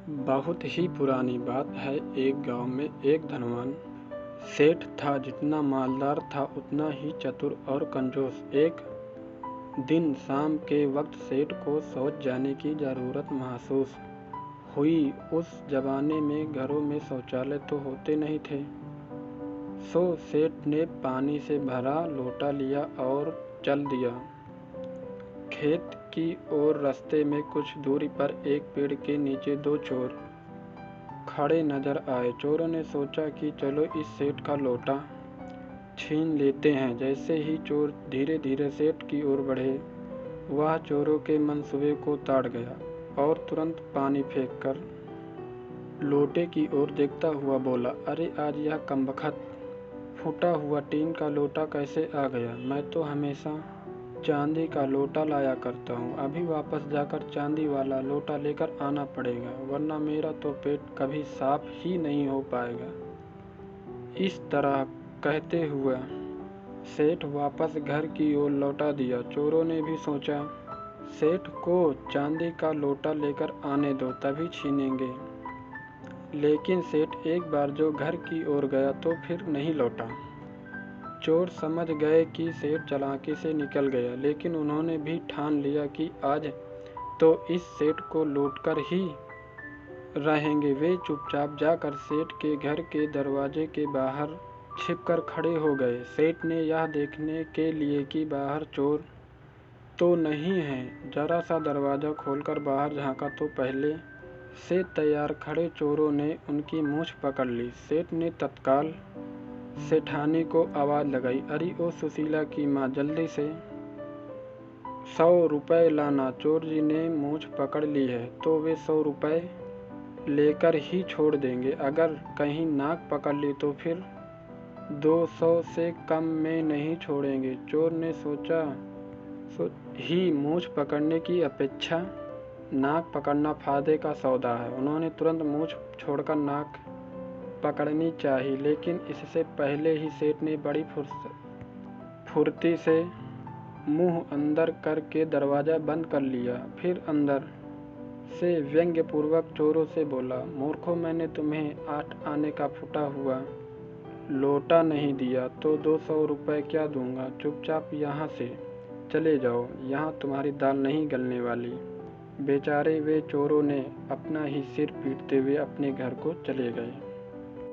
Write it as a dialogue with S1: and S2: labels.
S1: बहुत ही पुरानी बात है। एक गांव में एक धनवान सेठ था। जितना मालदार था उतना ही चतुर और कंजूस। एक दिन शाम के वक्त सेठ को शौच जाने की जरूरत महसूस हुई। उस जमाने में घरों में शौचालय तो होते नहीं थे। सो सेठ ने पानी से भरा लोटा लिया और चल दिया खेत की ओर। रास्ते में कुछ दूरी पर एक पेड़ के नीचे दो चोर खड़े नजर आए। चोरों ने सोचा कि चलो इस सेठ का लोटा छीन लेते हैं। जैसे ही चोर धीरे धीरे सेठ की ओर बढ़े, वह चोरों के मंसूबे को ताड़ गया और तुरंत पानी फेंककर लोटे की ओर देखता हुआ बोला, अरे आज यह कमबख्त फूटा हुआ टीन का लोटा कैसे आ गया? मैं तो हमेशा चांदी का लोटा लाया करता हूँ। अभी वापस जाकर चांदी वाला लोटा लेकर आना पड़ेगा, वरना मेरा तो पेट कभी साफ ही नहीं हो पाएगा। इस तरह कहते हुए सेठ वापस घर की ओर लौटा दिया। चोरों ने भी सोचा, सेठ को चांदी का लोटा लेकर आने दो, तभी छीनेंगे। लेकिन सेठ एक बार जो घर की ओर गया तो फिर नहीं लौटा। चोर समझ गए कि सेठ चालाकी से निकल गया, लेकिन उन्होंने भी ठान लिया कि आज तो इस सेठ को लूटकर ही रहेंगे। वे चुपचाप जाकर सेठ के घर के दरवाजे के बाहर छिपकर खड़े हो गए। सेठ ने यह देखने के लिए कि बाहर चोर तो नहीं है, जरा सा दरवाजा खोलकर बाहर झांका तो पहले से तैयार खड़े चोरों ने उनकी मूंछ पकड़ ली। सेठ ने तत्काल सेठानी को आवाज लगाई, अरे ओ सुशीला की माँ, जल्दी से 100 रुपए लाना। चोर जी ने मूंछ पकड़ ली है तो वे 100 रुपए लेकर ही छोड़ देंगे। अगर कहीं नाक पकड़ ली तो फिर 200 से कम में नहीं छोड़ेंगे। चोर ने सोचा ही मूंछ पकड़ने की अपेक्षा नाक पकड़ना फायदे का सौदा है। उन्होंने तुरंत मूंछ छोड़कर नाक पकड़नी चाहिए, लेकिन इससे पहले ही सेठ ने बड़ी फुर्ती से मुंह अंदर करके दरवाजा बंद कर लिया। फिर अंदर से व्यंग्यपूर्वक चोरों से बोला, मूर्खों, मैंने तुम्हें 8 आने का फूटा हुआ लोटा नहीं दिया तो 200 रुपए क्या दूंगा? चुपचाप यहाँ से चले जाओ, यहाँ तुम्हारी दाल नहीं गलने वाली। बेचारे वे चोरों ने अपना ही सिर पीटते हुए अपने घर को चले गए।